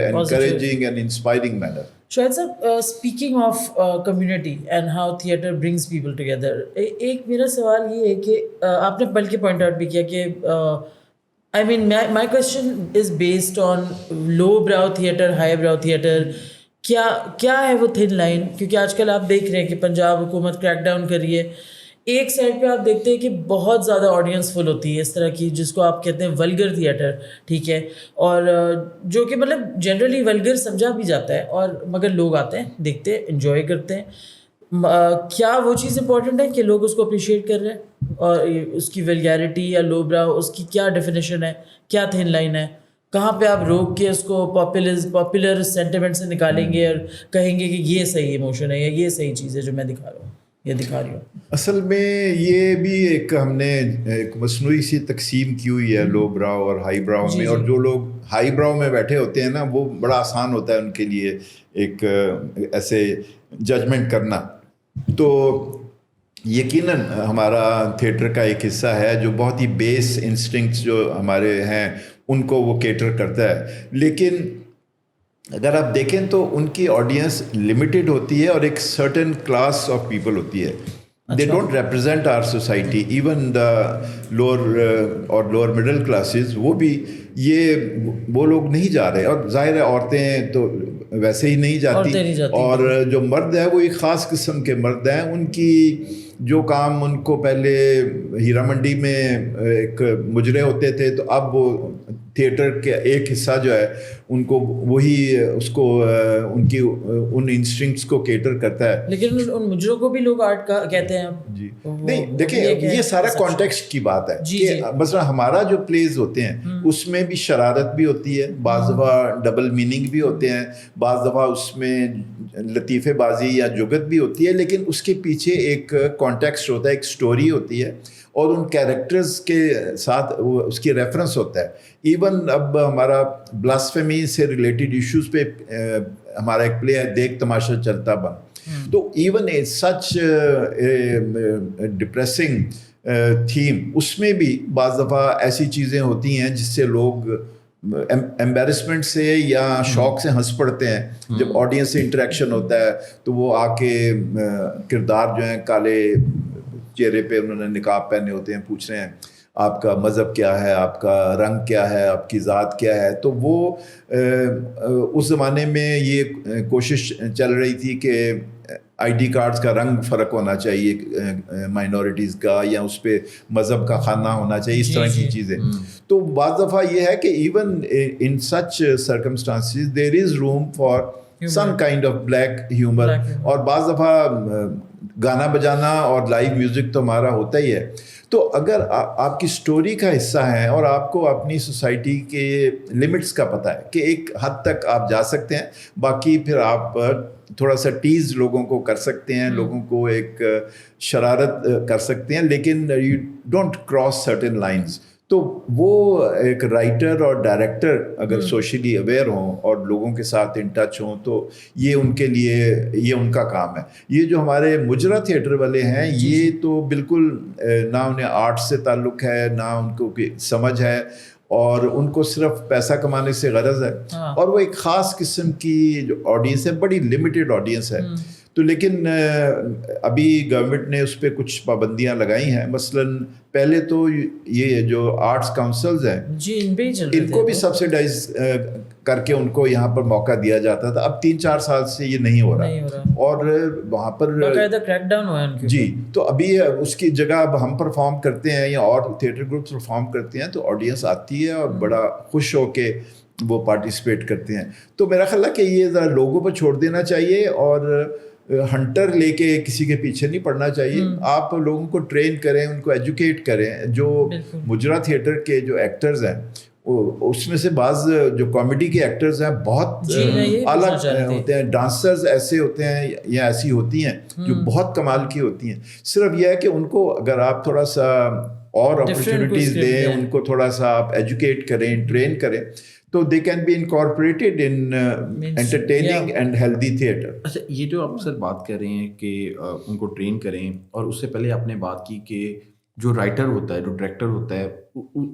encouraging and inspiring manner. Shahid sir, speaking of community and how theatre brings people together, ایک میرا سوال یہ ہے کہ آپ نے بلکہ پوائنٹ آؤٹ بھی کیا کہ I mean my question is based on low brow theatre, high brow theatre. کیا ہے وہ تھن لائن؟ کیونکہ آج کل آپ دیکھ رہے ہیں کہ پنجاب حکومت کریک ڈاؤن کر رہی ہے. ایک سائڈ پہ آپ دیکھتے ہیں کہ بہت زیادہ آڈینس فل ہوتی ہے اس طرح کی جس کو آپ کہتے ہیں ولگر تھیٹر, ٹھیک ہے, اور جو کہ مطلب جنرلی ولگر سمجھا بھی جاتا ہے, اور مگر لوگ آتے ہیں, دیکھتے ہیں, انجوائے کرتے ہیں. کیا وہ چیز امپورٹنٹ ہے کہ لوگ اس کو اپریشیٹ کر رہے ہیں, اور اس کی ولگیرٹی یا لو براؤ اس کی کیا ڈیفینیشن ہے, کیا تھن لائن ہے, کہاں پہ آپ روک کے اس کو پاپولر سینٹیمنٹ سے نکالیں گے اور کہیں گے کہ یہ صحیح ایموشن ہے یا یہ صحیح چیز ہے جو میں دکھا رہا ہوں یا دکھا رہی ہوں؟ اصل میں یہ بھی ایک ہم نے ایک مصنوعی سی تقسیم کی ہوئی ہے لو براؤ اور ہائی براؤ میں, اور جو لوگ ہائی براؤ میں بیٹھے ہوتے ہیں نا وہ بڑا آسان ہوتا ہے ان کے لیے ایک ایسے ججمنٹ کرنا. تو یقیناً ہمارا تھیٹر کا ایک حصہ ہے جو بہت ہی بیس انسٹنکٹس جو ہمارے ہیں ان کو وہ کیٹر کرتا ہے, لیکن اگر آپ دیکھیں تو ان کی آڈینس لمیٹڈ ہوتی ہے اور ایک سرٹن کلاس آف پیپل ہوتی ہے. They don't represent our society, even the lower middle classes, وہ بھی وہ لوگ نہیں جا رہے. اور ظاہر ہے عورتیں تو ویسے ہی نہیں جاتی, اور جو مرد ہے وہ ایک خاص قسم کے مرد ہیں. ان کی جو کام ان کو پہلے ہیرا منڈی میں ایک مجرے ہوتے تھے, تو اب وہ تھیٹر کے ایک حصہ جو ہے ان کو وہی اس کو ان کی ان انسٹنکٹس کو کیٹر کرتا ہے. لیکن ان مجروں کو بھی لوگ آرٹ کا کہتے ہیں. جی نہیں, دیکھیں یہ سارا کانٹیکسٹ کی بات ہے کہ مثلا ہمارا جو پلیز ہوتے ہیں اس میں بھی شرارت بھی ہوتی ہے, بعض دفعہ ڈبل میننگ بھی ہوتے ہیں, بعض دفعہ اس میں لطیفے بازی یا جگت بھی ہوتی ہے, لیکن اس کے پیچھے ایک کانٹیکسٹ ہوتا ہے, ایک سٹوری ہوتی ہے, اور ان کیریکٹرز کے ساتھ اس کی ریفرنس ہوتا ہے. ایون اب ہمارا بلاسفیمی سے ریلیٹڈ ایشوز پہ ہمارا ایک پلے ہے دیکھ تماشا چلتا بن. تو even a such depressing theme, اس میں بھی بعض دفعہ ایسی چیزیں ہوتی ہیں جس سے لوگ ایمبیرسمنٹ سے یا شوق سے ہنس پڑتے ہیں. جب آڈینس سے انٹریکشن ہوتا ہے تو وہ آ کے کردار جو ہیں کالے چہرے پہ انہوں نے نقاب پہنے ہوتے ہیں, پوچھ رہے ہیں آپ کا مذہب کیا ہے, آپ کا رنگ کیا ہے, آپ کی ذات کیا ہے. تو وہ اس زمانے میں یہ کوشش چل رہی تھی کہ آئی ڈی کارڈز کا رنگ فرق ہونا چاہیے مائنورٹیز کا, یا اس پہ مذہب کا خانہ ہونا چاہیے, اس طرح کی چیزیں. تو بعض دفعہ یہ ہے کہ even in such circumstances there is room for some kind of black humour. اور بعض دفعہ گانا بجانا اور لائیو میوزک تو ہمارا ہوتا ہی ہے. تو اگر آپ کی سٹوری کا حصہ ہیں اور آپ کو اپنی سوسائٹی کے لمٹس کا پتہ ہے کہ ایک حد تک آپ جا سکتے ہیں, باقی پھر آپ تھوڑا سا ٹیز لوگوں کو کر سکتے ہیں, لوگوں کو ایک شرارت کر سکتے ہیں, لیکن you don't cross certain lines. تو وہ ایک رائٹر اور ڈائریکٹر اگر سوشلی اویئر ہوں اور لوگوں کے ساتھ ان ٹچ ہوں تو یہ ان کے لیے یہ ان کا کام ہے. یہ جو ہمارے مجرا تھیٹر والے ہیں یہ تو بالکل نہ انہیں آرٹ سے تعلق ہے, نہ ان کو سمجھ ہے, اور ان کو صرف پیسہ کمانے سے غرض ہے. اور وہ ایک خاص قسم کی جو آڈینس ہے, بڑی لمیٹڈ آڈینس ہے. تو لیکن ابھی گورنمنٹ نے اس پہ کچھ پابندیاں لگائی ہیں. مثلاً پہلے تو یہ جو آرٹس کاؤنسلز ہیں جی ان کو بھی سبسیڈائز کر کے ان کو یہاں پر موقع دیا جاتا تھا. اب 3-4 سال سے یہ نہیں ہو رہا اور وہاں پر باقاعدہ کریک ڈاؤن ہوا ہے ان کے. جی تو ابھی اس کی جگہ اب ہم پرفارم کرتے ہیں یا اور تھیٹر گروپس پرفارم کرتے ہیں تو آڈینس آتی ہے اور بڑا خوش ہو کے وہ پارٹیسپیٹ کرتے ہیں. تو میرا خیال ہے کہ یہ ذرا لوگوں پہ چھوڑ دینا چاہیے اور ہنٹر لے کے کسی کے پیچھے نہیں پڑنا چاہیے. آپ لوگوں کو ٹرین کریں, ان کو ایجوکیٹ کریں. جو مجرا تھیٹر کے جو ایکٹرز ہیں اس میں سے بعض جو کامیڈی کے ایکٹرز ہیں بہت اعلیٰ ہوتے ہیں, ڈانسرز ایسے ہوتے ہیں یا ایسی ہوتی ہیں جو بہت کمال کی ہوتی ہیں. صرف یہ ہے کہ ان کو اگر آپ تھوڑا سا اور اپرچونیٹیز دیں, ان کو تھوڑا سا آپ ایجوکیٹ کریں, ٹرین کریں, تو they can be incorporated in entertaining and healthy theatre. اچھا یہ جو آپ سر بات کر رہے ہیں کہ ان کو ٹرین کریں, اور اس سے پہلے آپ نے بات کی کہ جو رائٹر ہوتا ہے, جو ڈائریکٹر ہوتا ہے,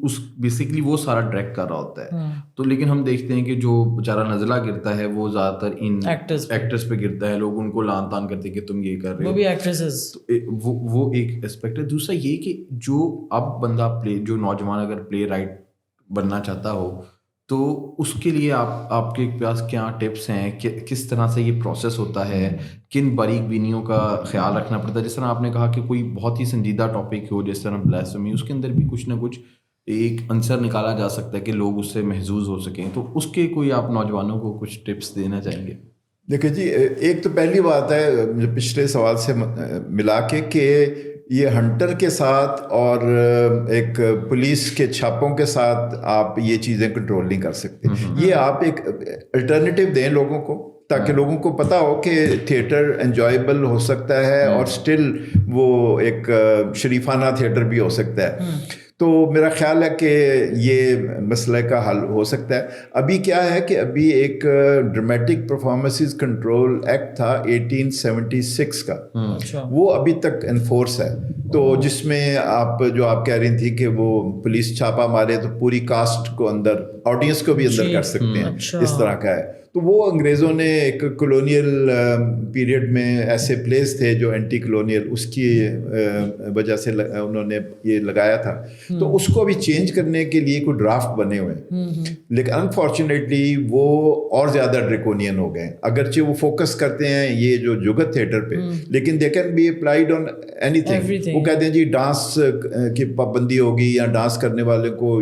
اس بیسیکلی وہ سارا ڈائریکٹ کر رہا ہوتا ہے. تو لیکن ہم دیکھتے ہیں کہ جو بیچارہ نزلہ گرتا ہے وہ زیادہ تر ان ایکٹرز پہ گرتا ہے. لوگ ان کو لان تان کرتے کہ تم یہ کر رہے ہو, وہ بھی ایکٹریسز. وہ ایک اسپیکٹ ہے. دوسرا یہ کہ جو اب بندہ جو نوجوان اگر پلے رائٹ بننا چاہتا ہو تو اس کے لیے آپ کے پاس کیا ٹپس ہیں, کس طرح سے یہ پروسیس ہوتا ہے, کن باریک بینیوں کا خیال رکھنا پڑتا ہے؟ جس طرح آپ نے کہا کہ کوئی بہت ہی سنجیدہ ٹاپک ہو جس طرح بلاسفیمی, اس کے اندر بھی کچھ نہ کچھ ایک عنصر نکالا جا سکتا ہے کہ لوگ اس سے محظوظ ہو سکیں. تو اس کے کوئی آپ نوجوانوں کو کچھ ٹپس دینا چاہیں گے؟ دیکھیں جی, ایک تو پہلی بات ہے جو پچھلے سوال سے ملا کے کہ یہ ہنٹر کے ساتھ اور ایک پولیس کے چھاپوں کے ساتھ آپ یہ چیزیں کنٹرول نہیں کر سکتے. یہ آپ ایک الٹرنیٹیو دیں لوگوں کو تاکہ لوگوں کو پتہ ہو کہ تھیٹر انجوائبل ہو سکتا ہے اور سٹل وہ ایک شریفانہ تھیٹر بھی ہو سکتا ہے. تو میرا خیال ہے کہ یہ مسئلہ کا حل ہو سکتا ہے. ابھی کیا ہے کہ ابھی ایک ڈرامیٹک پرفارمنسز کنٹرول ایکٹ تھا 1876 کا, وہ ابھی تک انفورس ہے. تو جس میں آپ جو آپ کہہ رہی تھی کہ وہ پولیس چھاپا مارے تو پوری کاسٹ کو اندر, آڈینس کو بھی اندر کر سکتے ہیں, اس طرح کا ہے. تو وہ انگریزوں نے ایک کولونیل پیریڈ میں ایسے پلیس تھے جو اینٹی کولونیل, اس کی وجہ سے انہوں نے یہ لگایا تھا. تو اس کو بھی چینج کرنے کے لیے کوئی ڈرافٹ بنے ہوئے ہیں, لیکن انفارچونیٹلی وہ اور زیادہ ڈریکونین ہو گئے. اگرچہ وہ فوکس کرتے ہیں یہ جو جگت تھیٹر پہ, لیکن they can be applied on اینی تھنگ. وہ کہتے ہیں جی ڈانس کی پابندی ہوگی یا ڈانس کرنے والے کو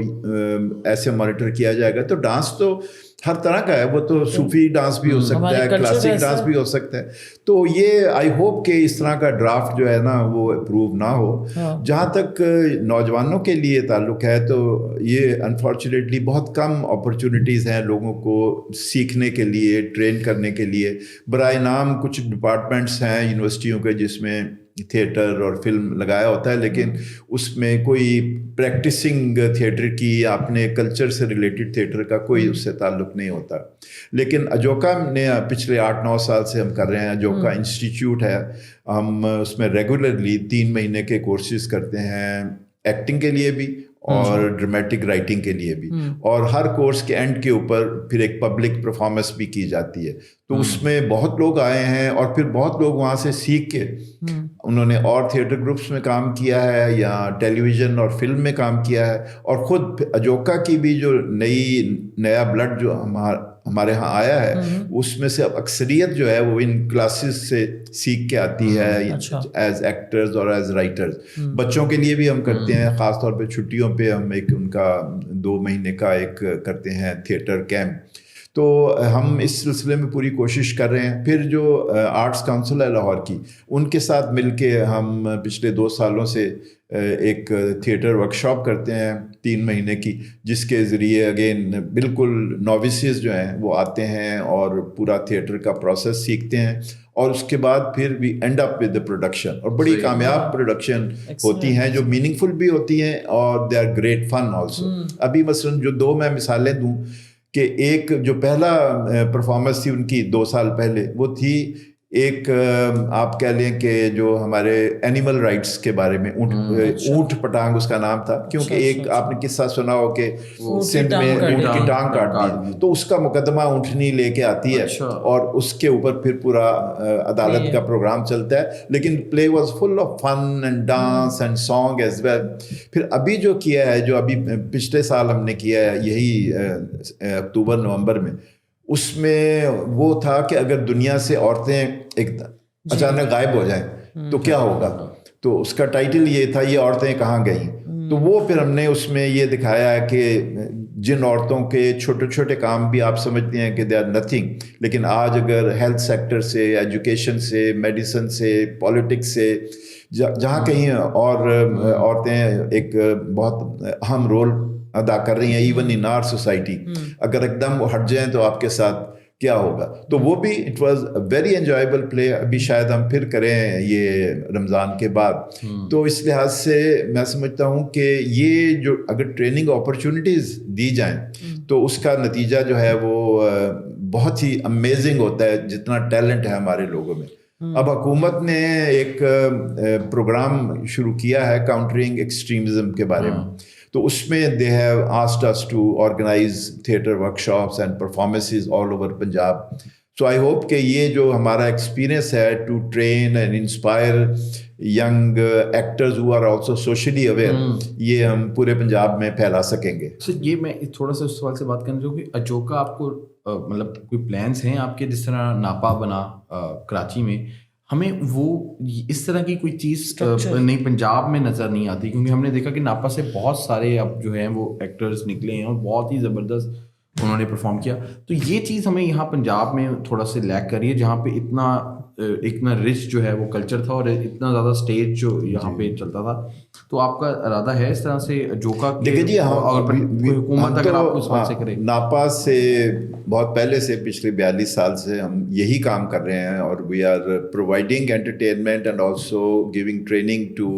ایسے مانیٹر کیا جائے گا. تو ڈانس تو ہر طرح کا ہے, وہ تو صوفی ڈانس بھی ہو سکتا ہے, کلاسک ڈانس بھی ہو سکتا ہے. تو یہ آئی ہوپ کہ اس طرح کا ڈرافٹ جو ہے نا وہ اپروو نہ ہو. جہاں تک نوجوانوں کے لیے تعلق ہے تو یہ انفارچونیٹلی بہت کم اپرچونیٹیز ہیں لوگوں کو سیکھنے کے لیے, ٹرین کرنے کے لیے. برائے نام کچھ ڈپارٹمنٹس ہیں یونیورسٹیوں کے جس میں تھیٹر اور فلم لگایا ہوتا ہے, لیکن اس میں کوئی پریکٹسنگ تھیٹر کی, اپنے کلچر سے ریلیٹڈ تھیٹر کا کوئی اس سے تعلق نہیں ہوتا. لیکن اجوکا نے پچھلے 8-9 سال سے ہم کر رہے ہیں. اجوکا انسٹیٹیوٹ ہے, ہم اس میں ریگولرلی 3 مہینے کے کورسز کرتے ہیں, ایکٹنگ کے لیے بھی اور ڈرامیٹک رائٹنگ کے لیے بھی. اور ہر کورس کے اینڈ کے اوپر پھر ایک پبلک پرفارمنس بھی کی جاتی ہے. تو اس میں بہت لوگ آئے ہیں اور پھر بہت لوگ وہاں سے سیکھ کے انہوں نے اور تھیٹر گروپس میں کام کیا ہے یا ٹیلی ویژن اور فلم میں کام کیا ہے. اور خود اجوکا کی بھی جو نیا بلڈ جو ہمارے ہاں آیا ہے, اس میں سے اب اکثریت جو ہے وہ ان کلاسز سے سیکھ کے آتی ہے ایز ایکٹرز اور ایز رائٹرز. بچوں کے لیے بھی ہم کرتے ہیں, خاص طور پہ چھٹیوں پہ ہم ایک ان کا 2 مہینے کا ایک کرتے ہیں تھیٹر کیمپ. تو ہم اس سلسلے میں پوری کوشش کر رہے ہیں. پھر جو آرٹس کاؤنسل ہے لاہور کی, ان کے ساتھ مل کے ہم پچھلے 2 سالوں سے ایک تھیٹر ورکشاپ کرتے ہیں 3 مہینے کی, جس کے ذریعے اگین بالکل نوویسز جو ہیں وہ آتے ہیں اور پورا تھیٹر کا پروسیس سیکھتے ہیں. اور اس کے بعد پھر we end up with the production, اور بڑی کامیاب پروڈکشن ہوتی ہیں جو میننگ فل بھی ہوتی ہیں اور they are great fun also. ابھی مثلاً جو 2 میں مثالیں دوں کہ ایک جو پہلا پرفارمنس تھی ان کی 2 سال پہلے, وہ تھی ایک آپ کہہ لیں کہ جو ہمارے اینیمل رائٹس کے بارے میں اونٹ پٹانگ اس کا نام تھا, کیونکہ ایک آپ نے قصہ سنا ہو کہ سندھ میں اونٹ کی ٹانگ کاٹ دی, تو اس کا مقدمہ اونٹنی لے کے آتی ہے اور اس کے اوپر پھر پورا عدالت کا پروگرام چلتا ہے. لیکن play was full of fun and dance and song as well. پھر ابھی جو کیا ہے, جو ابھی پچھلے سال ہم نے کیا ہے یہی اکتوبر نومبر میں, اس میں وہ تھا کہ اگر دنیا سے عورتیں ایک اچانک غائب ہو جائیں تو کیا ہوگا. تو اس کا ٹائٹل یہ تھا, یہ عورتیں کہاں گئیں. تو وہ پھر ہم نے اس میں یہ دکھایا ہے کہ جن عورتوں کے چھوٹے چھوٹے کام بھی آپ سمجھتے ہیں کہ دے آر نتھنگ, لیکن آج اگر ہیلتھ سیکٹر سے, ایجوکیشن سے, میڈیسن سے, پالیٹکس سے, جہاں کہیں اور عورتیں ایک بہت اہم رول ادا کر رہی ہیں ایون ان آر سوسائٹی, اگر ایک دم ہٹ جائیں تو آپ کے ساتھ کیا ہوگا. تو وہ بھی اٹ واز ویری انجوائبل پلے. ابھی شاید ہم پھر کریں یہ رمضان کے بعد. تو اس لحاظ سے میں سمجھتا ہوں کہ یہ جو اگر ٹریننگ اپرچونیٹیز دی جائیں تو اس کا نتیجہ جو ہے وہ بہت ہی امیزنگ ہوتا ہے, جتنا ٹیلنٹ ہے ہمارے لوگوں میں. اب حکومت نے ایک پروگرام شروع کیا ہے کاؤنٹرنگ ایکسٹریمزم کے بارے میں. تو اس میں they have asked us to organise theatre workshops and performances all over Punjab. So I hope کہ یہ جو ہمارا ایکسپیرئنس ہے to train and inspire young actors who are also socially aware, یہ ہم پورے پنجاب میں پھیلا سکیں گے. سر یہ میں تھوڑا سا اس سوال سے بات کرنا چاہوں کہ اجوکا آپ کو مطلب کوئی پلانس ہیں آپ کے, جس طرح ناپا بنا کراچی میں, ہمیں وہ اس طرح کی کوئی چیز نہیں پنجاب میں نظر نہیں آتی, کیونکہ ہم نے دیکھا کہ ناپا سے بہت سارے اب جو ہیں وہ ایکٹرز نکلے ہیں اور بہت ہی زبردست انہوں نے پرفارم کیا. تو یہ چیز ہمیں یہاں پنجاب میں تھوڑا سے لیک کر رہی ہے, جہاں پہ اتنا رچ جو ہے وہ کلچر تھا اور اتنا زیادہ اسٹیج جو یہاں پہ چلتا تھا. تو آپ کا ارادہ ہے اس طرح سے جوکا دیکھیں جی, حکومت اگر آپ اس بات سے کرے, ناپا سے بہت پہلے سے پچھلے 42 سال سے ہم یہی کام کر رہے ہیں اور we are providing entertainment and also giving training to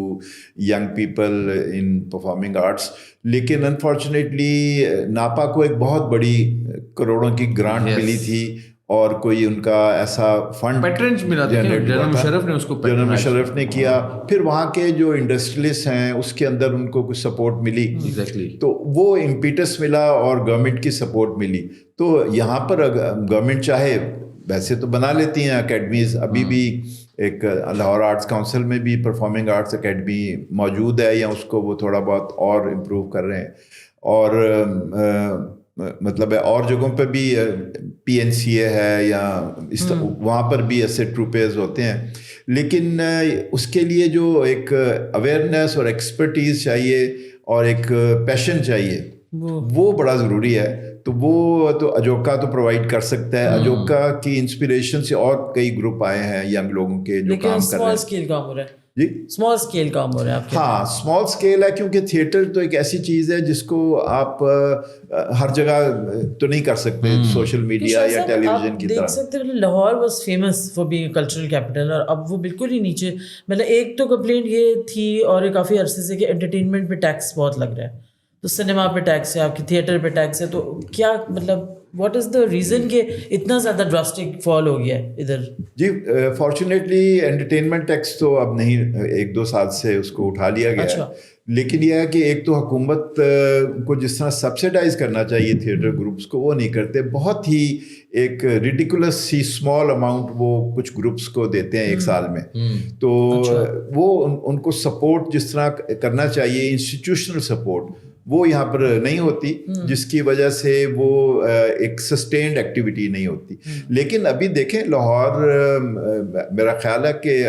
young people in performing arts. لیکن انفارچونیٹلی ناپا کو ایک بہت بڑی کروڑوں کی گرانٹ ملی تھی اور کوئی ان کا ایسا فنڈ پیٹرنج ملا تھا, جنرل مشرف نے اس کو جنرل مشرف نے کیا. پھر وہاں کے جو انڈسٹریلسٹ ہیں اس کے اندر ان کو کچھ سپورٹ ملی, تو وہ امپیٹس ملا اور گورنمنٹ کی سپورٹ ملی. تو یہاں پر گورنمنٹ چاہے ویسے تو بنا لیتی ہیں اکیڈمیز, ابھی بھی ایک لاہور آرٹس کونسل میں بھی پرفارمنگ آرٹس اکیڈمی موجود ہے, یا اس کو وہ تھوڑا بہت اور امپروو کر رہے ہیں. اور مطلب ہے اور جگہوں پہ بھی PNCA ہے یا وہاں پر بھی ایسے ٹروپیز ہوتے ہیں. لیکن اس کے لیے جو ایک اویئرنیس اور ایکسپرٹیز چاہیے اور ایک پیشن چاہیے, وہ بڑا ضروری ہے. تو وہ تو اجوکا تو پرووائڈ کر سکتا ہے. اجوکا کی انسپریشن سے اور کئی گروپ آئے ہیں ینگ لوگوں کے جو کام کر رہے ہیں. اسکیل کام ہو رہا ہے جی, اسمال اسکیل کام ہو رہا ہے آپ کے. ہاں اسمال اسکیل ہے, کیونکہ تھیٹر تو ایک ایسی چیز ہے جس کو آپ ہر جگہ تو نہیں کر سکتے سوشل میڈیا یا ٹیلی ویژن کی طرح. دیکھ سکتے ہیں Lahore was famous for being cultural capital, اور اب وہ بالکل ہی نیچے. مطلب ایک تو کمپلینٹ یہ تھی اور کافی عرصے سے کہ انٹرٹینمنٹ پہ ٹیکس بہت لگ رہا ہے, تو سنیما پہ ٹیکس ہے, آپ کی تھیٹر پہ ٹیکس ہے. تو کیا مطلب واٹ از دا ریزن کہ اتنا زیادہ ڈراسٹک فال ہو گیا ہے ادھر؟ جی فارچونیٹلی انٹرٹینمنٹ ٹیکس تو اب نہیں, 1-2 سال سے اس کو اٹھا لیا گیا ہے. لیکن یہ ہے کہ ایک تو حکومت کو جس طرح سبسیڈائز کرنا چاہیے تھیٹر گروپس کو, وہ نہیں کرتے. بہت ہی ایک ریڈیکولس سی اسمال اماؤنٹ وہ کچھ گروپس کو دیتے ہیں ایک سال میں. تو وہ ان کو سپورٹ جس طرح کرنا چاہیے انسٹیٹیوشنل سپورٹ, وہ یہاں پر نہیں ہوتی, جس کی وجہ سے وہ ایک سسٹینڈ ایکٹیویٹی نہیں ہوتی. لیکن ابھی دیکھیں لاہور میرا خیال ہے کہ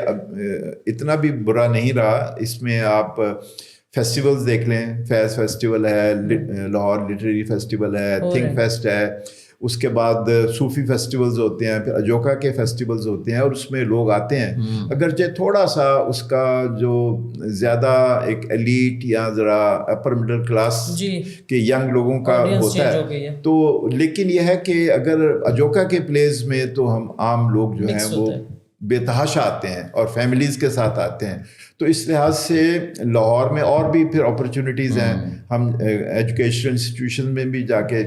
اتنا بھی برا نہیں رہا. اس میں آپ فیسٹیولز دیکھ لیں, فیض فیسٹیول ہے, لاہور لٹریری فیسٹیول ہے, تھنک فیسٹ ہے, اس کے بعد صوفی فیسٹیولز ہوتے ہیں, پھر اجوکا کے فیسٹیولز ہوتے ہیں, اور اس میں لوگ آتے ہیں. اگرچہ تھوڑا سا اس کا جو زیادہ ایک ایلیٹ یا ذرا اپر مڈل کلاس کے ینگ لوگوں کا ہوتا ہے, تو لیکن یہ ہے کہ اگر اجوکا کے پلیز میں تو ہم عام لوگ جو ہیں وہ بے تحاشا آتے ہیں اور فیملیز کے ساتھ آتے ہیں. تو اس لحاظ سے لاہور میں اور بھی پھر اپرچونیٹیز ہیں. ہم ایجوکیشنل انسٹیٹیوشن میں بھی جا کے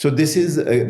So this is a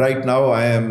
right now I am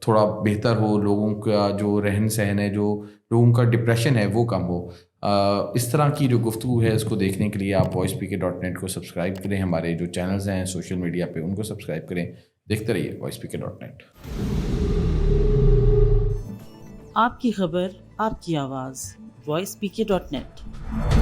تھوڑا بہتر ہو، لوگوں کا جو رہن سہن ہے، جو لوگوں کا ڈپریشن ہے وہ کم ہو. اس طرح کی جو گفتگو ہے اس کو دیکھنے کے لیے آپ voicepk.net کو سبسکرائب کریں. ہمارے جو چینلز ہیں سوشل میڈیا پہ ان کو سبسکرائب کریں. دیکھتے رہیے voicepk.net. آپ کی خبر، آپ کی آواز voicepk.net.